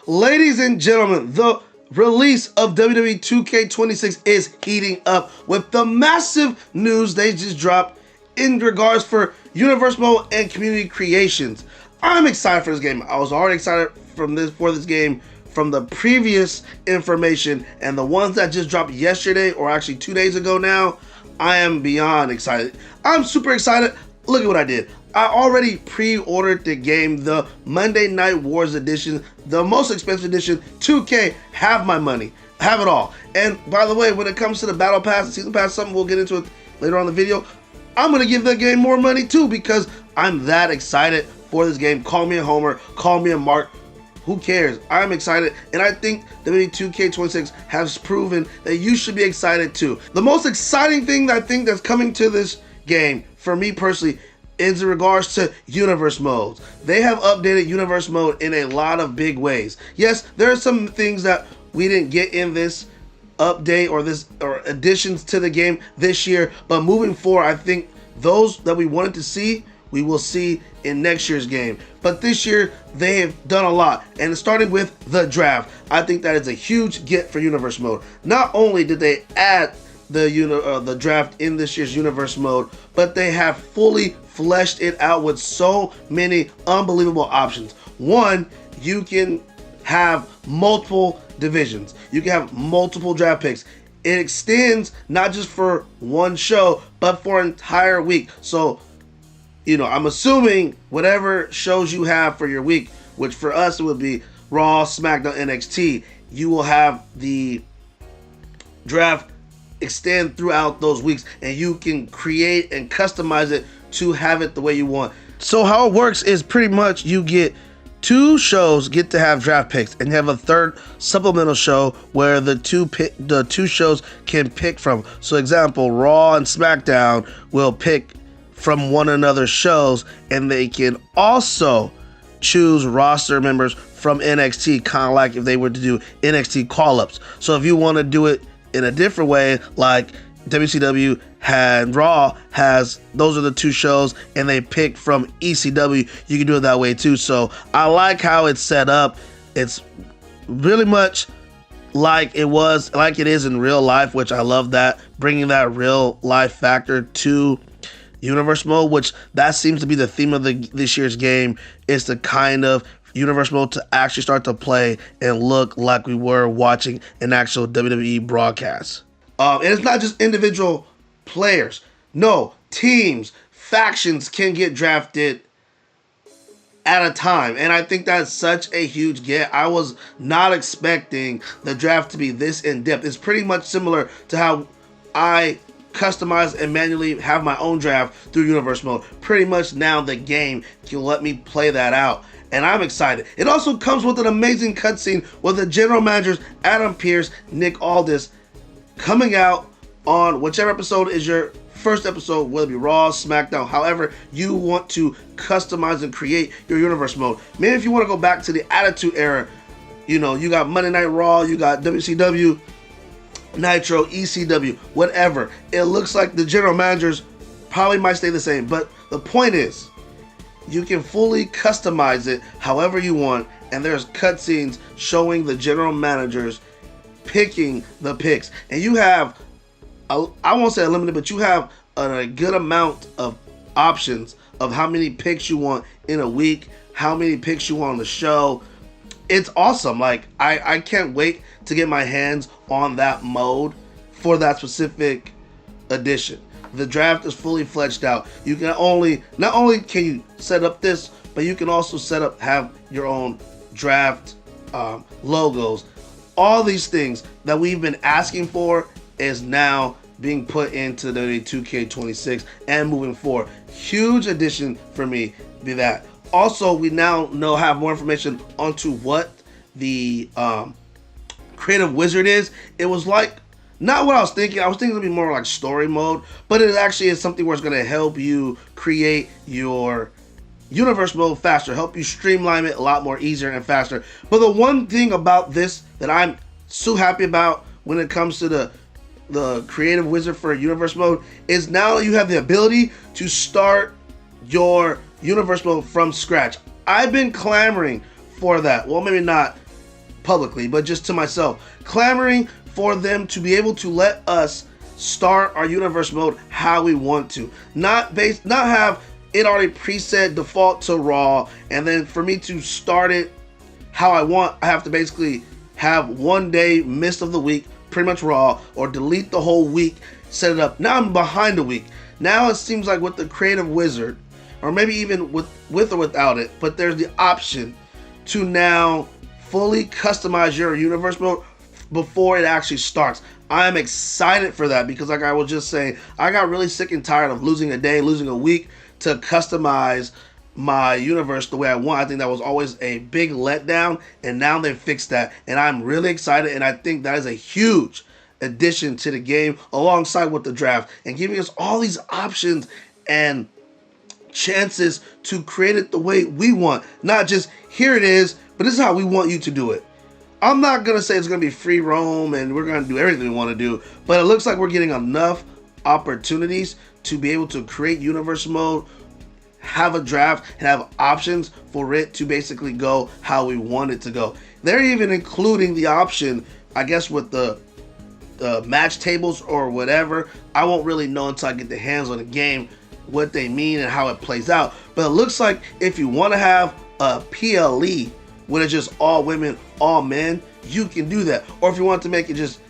Ladies and gentlemen, the release of WWE 2K26 is heating up with the massive news they just dropped in regards for Universe Mode and community creations. I'm excited for this game. I was already excited for this game from the previous information, and the ones that just dropped yesterday, or actually 2 days ago now, I am beyond excited. I'm super excited. Look at what I did. I already pre-ordered the game, the Monday Night Wars edition, the most expensive edition. 2K, have my money, have it all. And by the way, when it comes to the Battle Pass and Season Pass, something we'll get into it later on in the video, I'm gonna give that game more money too, because I'm that excited for this game. Call me a homer, call me a mark, who cares? I'm excited, and I think WWE 2K26 has proven that you should be excited too. The most exciting thing that I think that's coming to this game, for me personally, is in regards to universe modes. They have updated universe mode in a lot of big ways. Yes, there are some things that we didn't get in this update or additions to the game this year, but moving forward, I think those that we wanted to see, we will see in next year's game. But this year, they have done a lot, and starting with the draft, I think that is a huge get for universe mode. Not only did they add the draft in this year's universe mode, but they have fully fleshed it out with so many unbelievable options. One, you can have multiple divisions. You can have multiple draft picks. It extends not just for one show, but for an entire week. So, I'm assuming whatever shows you have for your week, which for us it would be Raw, SmackDown, NXT, you will have the draft extend throughout those weeks, and you can create and customize it to have it the way you want. So how it works is pretty much you get two shows get to have draft picks, and you have a third supplemental show where the two shows can pick from. So example, Raw and SmackDown will pick from one another's shows, and they can also choose roster members from NXT, kind of like if they were to do NXT call-ups. So if you want to do it in a different way, like WCW and Raw has, those are the two shows, and they pick from ECW, you can do it that way too. So I like how it's set up. It's really much like it is in real life, which I love that, bringing that real life factor to universe mode, which that seems to be the theme of this year's game, is the kind of universe mode to actually start to play and look like we were watching an actual WWE broadcast. And it's not just individual players. No, teams, factions can get drafted at a time. And I think that's such a huge get. I was not expecting the draft to be this in-depth. It's pretty much similar to how I customize and manually have my own draft through universe mode. Pretty much now the game can let me play that out, and I'm excited. It also comes with an amazing cutscene with the general managers Adam Pearce, Nick Aldis, coming out on whichever episode is your first episode, whether it be Raw, SmackDown, however you want to customize and create your universe mode. Maybe if you want to go back to the Attitude Era, you got Monday Night Raw, you got WCW, Nitro, ECW, whatever. It looks like the general managers probably might stay the same, but the point is, you can fully customize it however you want, and there's cutscenes showing the general managers picking the picks, and you have, I won't say unlimited, but you have a good amount of options of how many picks you want in a week, how many picks you want on the show. It's awesome. Like, I can't wait to get my hands on that mode for that specific edition. The draft is fully fleshed out. You can not only can you set up this, but you can also have your own draft logos. All these things that we've been asking for is now being put into the 2K26 and moving forward. Huge addition for me be that. Also, we now have more information onto what the creative wizard is. It was like, not what I was thinking. I was thinking it would be more like story mode, but it actually is something where it's going to help you create your universe mode faster, help you streamline it a lot more easier and faster. But the one thing about this that I'm so happy about when it comes to the creative wizard for universe mode is now you have the ability to start your universe mode from scratch. I've been clamoring for that. Well, maybe not publicly, but just to myself, clamoring for them to be able to let us start our universe mode how we want to, not have it already preset default to raw, and then for me to start it how I want, I have to basically have one day missed of the week pretty much raw, or delete the whole week, set it up. Now I'm behind a week. Now it seems like with the creative wizard, or maybe even with or without it, but there's the option to now fully customize your universe mode before it actually starts. I'm excited for that because, like I was just saying, I got really sick and tired of losing a day, losing a week to customize my universe the way I want. I think that was always a big letdown, and now they've fixed that, and I'm really excited, and I think that is a huge addition to the game alongside with the draft and giving us all these options and chances to create it the way we want. Not just here it is, but this is how we want you to do it. I'm not going to say it's going to be free roam and we're going to do everything we want to do, but it looks like we're getting enough opportunities to be able to create universe mode, have a draft, and have options for it to basically go how we want it to go. They're even including the option, I guess, with the match tables or whatever. I won't really know until I get the hands on the game what they mean and how it plays out. But it looks like if you want to have a PLE when it's just all women, all men, you can do that. Or if you want to make it just,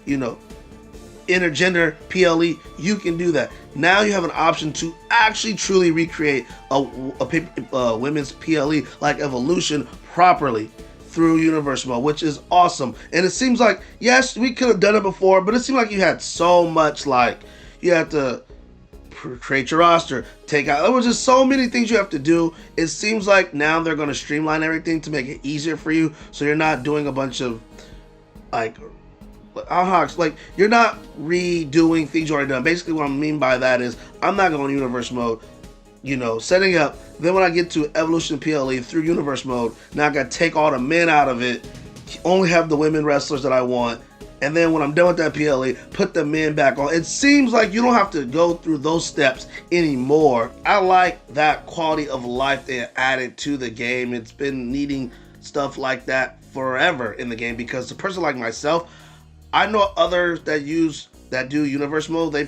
intergender PLE, you can do that. Now you have an option to actually truly recreate a women's PLE like Evolution properly through universe mode, which is awesome. And it seems like, yes, we could have done it before, but it seemed like you had so much, like you had to create your roster, take out, there was just so many things you have to do. It seems like now they're going to streamline everything to make it easier for you, so you're not doing a bunch of like you're not redoing things you already done. Basically what I mean by that is I'm not going universe mode, setting up, then when I get to Evolution PLE through universe mode, now I got to take all the men out of it, only have the women wrestlers that I want, and then when I'm done with that PLE, put the men back on. It seems like you don't have to go through those steps anymore. I like that quality of life they added to the game. It's been needing stuff like that forever in the game, because a person like myself, I know others that do universe mode, they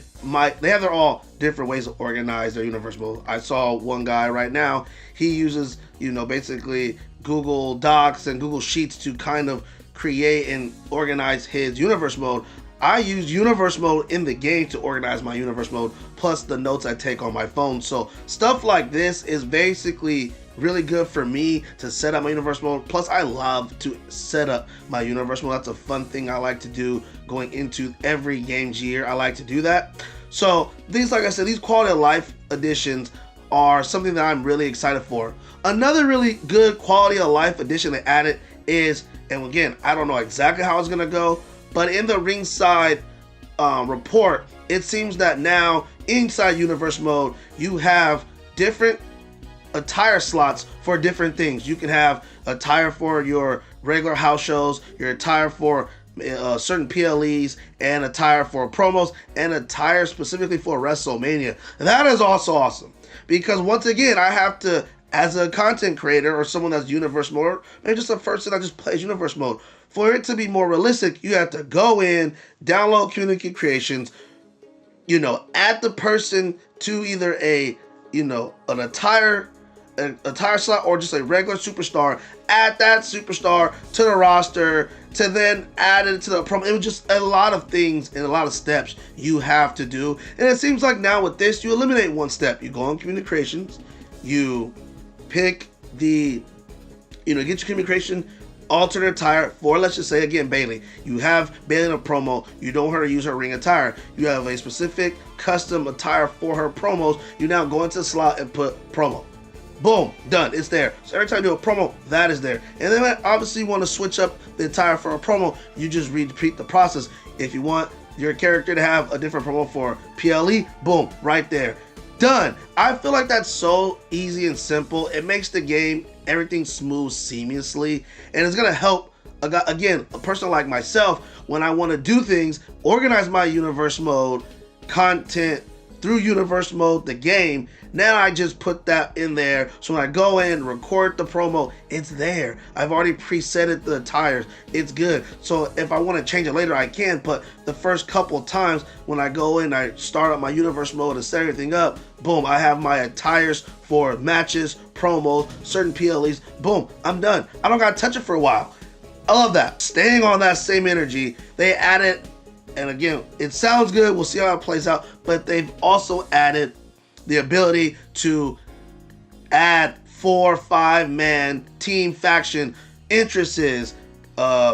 have their all different ways to organize their universe mode. I saw one guy right now, he uses, basically Google Docs and Google Sheets to kind of create and organize his universe mode. I use universe mode in the game to organize my universe mode, plus the notes I take on my phone. So stuff like this is basically really good for me to set up my universe mode. Plus I love to set up my universe mode. That's a fun thing I like to do going into every games year. I like to do that. So these, like I said, these quality of life additions are something that I'm really excited for. Another really good quality of life addition they added is, and again, I don't know exactly how it's going to go, but in the ringside report, it seems that now inside universe mode, you have different attire slots for different things. You can have attire for your regular house shows, your attire for certain PLEs, and attire for promos, and attire specifically for WrestleMania. That is also awesome, because once again, I have to, as a content creator or someone that's universe mode, maybe just a person that just plays universe mode, for it to be more realistic, you have to go in, download Community Creations, add the person to either an attire slot or just a regular superstar, add that superstar to the roster, to then add it to the promo. It was just a lot of things and a lot of steps you have to do. And it seems like now with this, you eliminate one step. You go on Community Creations, you pick the, get your Community Creation alternate attire for, let's just say again, Bayley. You have Bayley in a promo, you don't want her to use her ring attire. You have a specific custom attire for her promos. You now go into the slot and put promo. Boom, done, it's there. So every time you do a promo, that is there. And then obviously you want to switch up the attire for a promo, you just repeat the process. If you want your character to have a different promo for PLE, boom, right there. Done. I feel like that's so easy and simple. It makes the game, everything smooth seamlessly, and it's gonna help, again, a person like myself, when I want to do things, organize my universe mode, content, through Universe Mode, the game. Now I just put that in there, so when I go in, record the promo, it's there. I've already preset the attires. It's good. So if I want to change it later, I can, but the first couple times when I go in, I start up my Universe Mode and set everything up, boom, I have my attires for matches, promos, certain PLEs, boom, I'm done. I don't got to touch it for a while. I love that. Staying on that same energy, they added, and again, it sounds good, we'll see how it plays out, but they've also added the ability to add 4 or 5 man team faction entrances,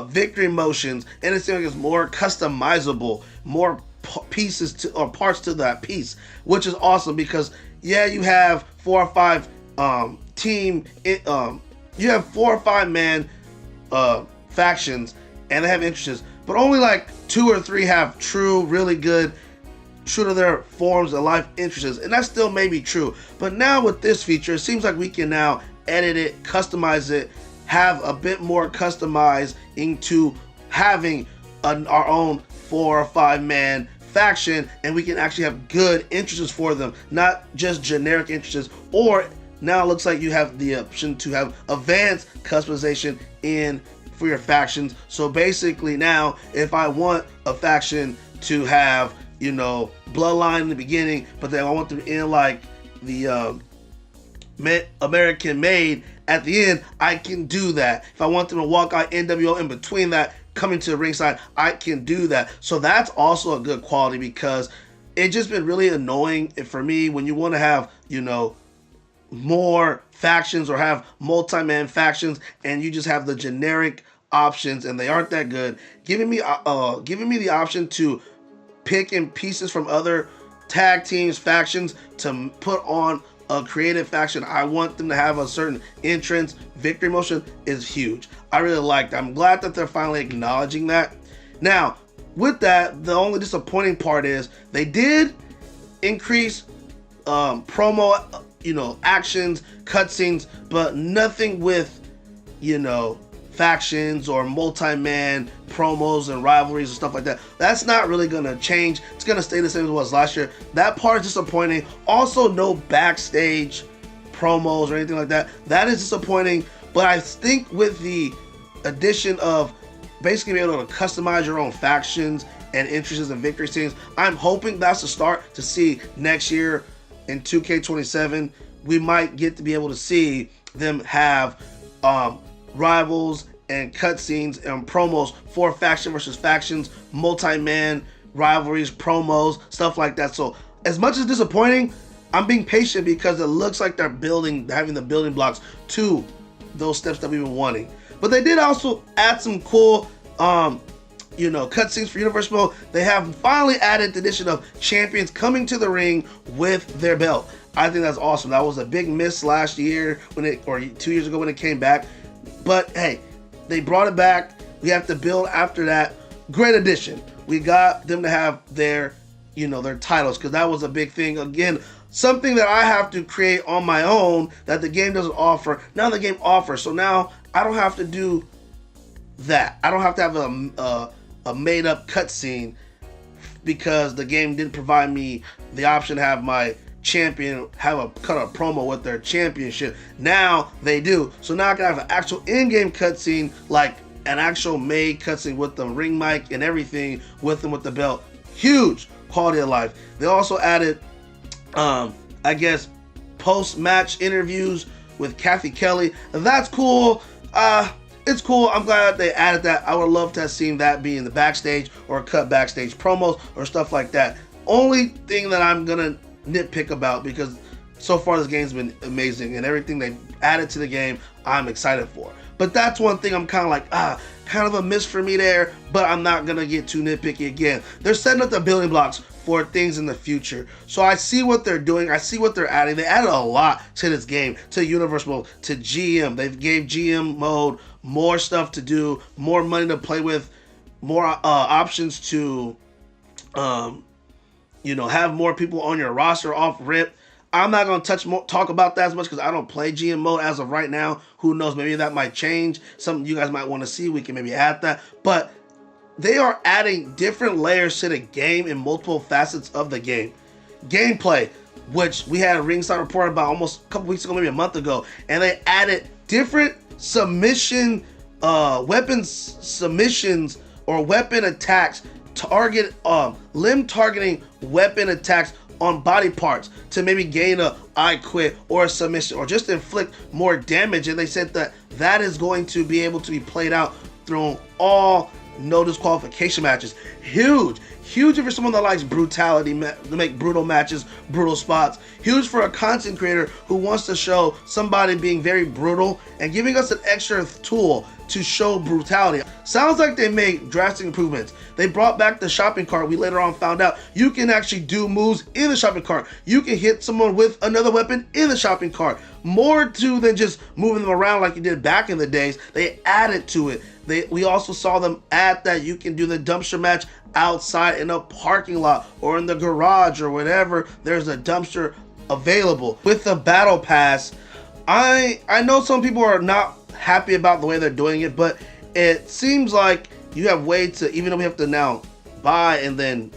victory motions, and it seems like it's more customizable, more pieces to, or parts to that piece, which is awesome because yeah, you have 4 or 5 team, you have 4 or 5 man factions, and they have entrances, but only like 2 or 3 have true, really good, true to their forms of life interests, and that still may be true. But now with this feature, it seems like we can now edit it, customize it, have a bit more customized into having our own 4 or 5 man faction, and we can actually have good interests for them, not just generic interests. Or now it looks like you have the option to have advanced customization in for your factions. So basically now, if I want a faction to have, you know, bloodline in the beginning, but then I want them in like the American made at the end, I can do that. If I want them to walk out NWO in between that, coming to the ringside, I can do that. So that's also a good quality, because it's just been really annoying for me when you want to have, you know, more factions or have multi-man factions and you just have the generic options and they aren't that good. Giving me the option to pick in pieces from other tag teams, factions, to put on a creative faction I want them to have a certain entrance, victory motion, is huge. I really like that. I'm glad that they're finally acknowledging that. Now, with that, the only disappointing part is they did increase promo, you know, actions, cutscenes, but nothing with, you know, factions or multi-man promos and rivalries and stuff like that. That's not really gonna change. It's gonna stay the same as it was last year. That part is disappointing. Also, no backstage promos or anything like that. That is disappointing. But I think with the addition of basically being able to customize your own factions and interests and victory scenes, I'm hoping that's the start to see next year in 2K27. We might get to be able to see them have rivals and cutscenes and promos for faction versus factions, multi-man rivalries, promos, stuff like that. So as much as disappointing, I'm being patient because it looks like they're having the building blocks to those steps that we've been wanting. But they did also add some cool you know, cutscenes for Universe Mode. They have finally added the addition of champions coming to the ring with their belt. I think that's awesome. That was a big miss last year or 2 years ago when it came back. But hey, they brought it back. We have to build after that. Great addition. We got them to have their, you know, their titles, because that was a big thing. Again, something that I have to create on my own that the game doesn't offer. Now the game offers. So now I don't have to do that. I don't have to have a made up cutscene because the game didn't provide me the option to have my champion cut a promo with their championship. Now they do. So now I can have an actual in-game cutscene, like an actual made cutscene with the ring mic and everything with them with the belt. Huge quality of life. They also added I guess post-match interviews with Kathy Kelly. That's cool. It's cool. I'm glad they added that. I would love to have seen that be in the backstage or cut backstage promos or stuff like that. Only thing that I'm gonna nitpick about, because so far this game's been amazing and everything they added to the game I'm excited for. But that's one thing I'm kind of like, kind of a miss for me there, but I'm not gonna get too nitpicky again. They're setting up the building blocks for things in the future. So I see what they're doing. I see what they're adding. They added a lot to this game, to Universe Mode, to GM. They gave GM mode more stuff to do, more money to play with, more options to you know, have more people on your roster off rip. I'm not going to talk about that as much because I don't play GM mode as of right now. Who knows? Maybe that might change. Something you guys might want to see. We can maybe add that. But they are adding different layers to the game in multiple facets of the game. gameplay, which we had a ringside report about almost a couple weeks ago, maybe a month ago, and they added different submissions or weapon attacks, limb targeting weapon attacks on body parts to maybe gain a I quit or a submission or just inflict more damage. And they said that is going to be able to be played out through all no disqualification matches. Huge if you're someone that likes brutality, to make brutal matches, brutal spots. Huge for a content creator who wants to show somebody being very brutal and giving us an extra tool to show brutality. Sounds like they made drastic improvements. They brought back the shopping cart. We later on found out you can actually do moves in the shopping cart. You can hit someone with another weapon in the shopping cart. More to than just moving them around like you did back in the days. They added to it. We also saw them add that you can do the dumpster match outside in a parking lot or in the garage or whatever. There's a dumpster available. With the battle pass, I know some people are not happy about the way they're doing it, but it seems like you have ways to, even though we have to now buy and then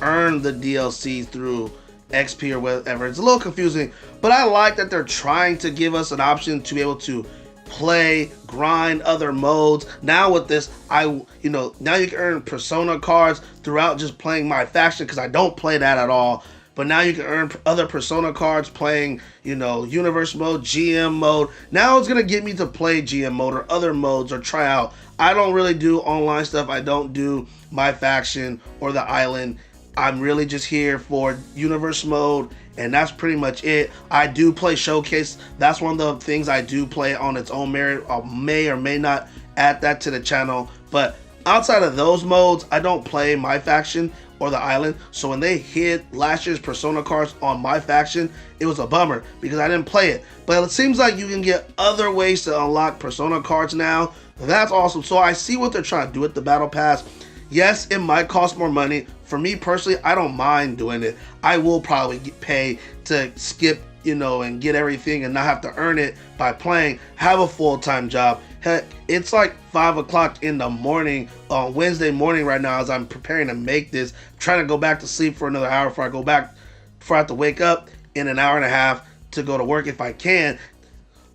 earn the DLC through XP or whatever. It's a little confusing, but I like that they're trying to give us an option to be able to play, grind other modes. Now with this, now you can earn persona cards throughout just playing my faction, because I don't play that at all. But now you can earn other persona cards playing, universe mode, GM mode. Now it's going to get me to play GM mode or other modes or try out. I don't really do online stuff. I don't do my faction or the island. I'm really just here for universe mode, and that's pretty much it. I do play Showcase. That's one of the things I do play on its own merit. I may or may not add that to the channel. But outside of those modes, I don't play my faction or the island. So when they hit last year's persona cards on my faction, it was a bummer because I didn't play it. But it seems like you can get other ways to unlock persona cards now. That's awesome. So I see what they're trying to do with the battle pass. Yes, it might cost more money. For me personally, I don't mind doing it. I will probably pay to skip, and get everything and not have to earn it by playing. Have a full-time job. Heck, it's like 5 o'clock in the morning on Wednesday morning right now as I'm preparing to make this. I'm trying to go back to sleep for another hour before I have to wake up in an hour and a half to go to work if I can.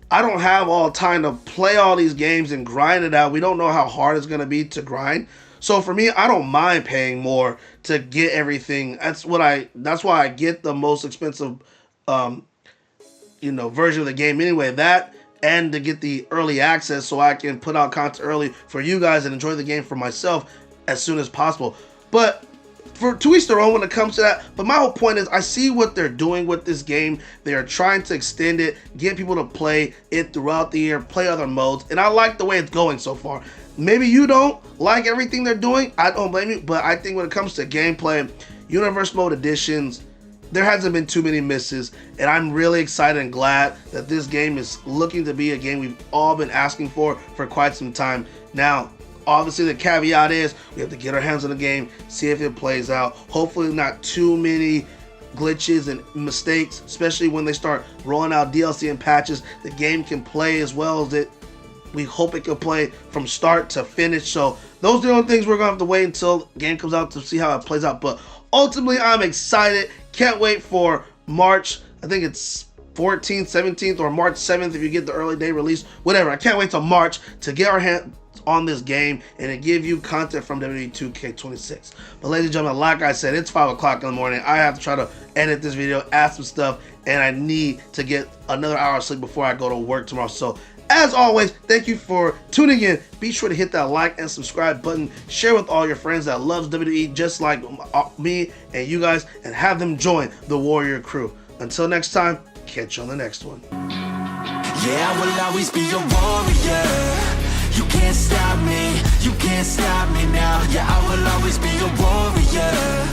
I don't have all time to play all these games and grind it out. We don't know how hard it's going to be to grind. So for me, I don't mind paying more to get everything. That's why I get the most expensive, version of the game anyway. That and to get the early access so I can put out content early for you guys and enjoy the game for myself as soon as possible. But to each their own when it comes to that. But my whole point is I see what they're doing with this game. They are trying to extend it, get people to play it throughout the year, play other modes, and I like the way it's going so far. Maybe you don't like everything they're doing. I don't blame you, but I think when it comes to gameplay, universe mode additions, there hasn't been too many misses, and I'm really excited and glad that this game is looking to be a game we've all been asking for quite some time. Now, obviously the caveat is we have to get our hands on the game, see if it plays out. Hopefully not too many glitches and mistakes, especially when they start rolling out DLC and patches. The game can play as well as we hope it can play from start to finish. So those are the only things we're going to have to wait until the game comes out to see how it plays out. But ultimately, I'm excited. Can't wait for March. I think it's 14th, 17th, or March 7th if you get the early day release. Whatever. I can't wait till March to get our hands on this game and to give you content from WWE 2K26. But ladies and gentlemen, like I said, it's 5 o'clock in the morning. I have to try to edit this video, add some stuff, and I need to get another hour of sleep before I go to work tomorrow. So as always, thank you for tuning in. Be sure to hit that like and subscribe button. Share with all your friends that loves WWE just like me and you guys, and have them join the Warrior Crew. Until next time, catch you on the next one. Yeah, I will always be a warrior. You can't stop me now. Yeah, I will always be a warrior.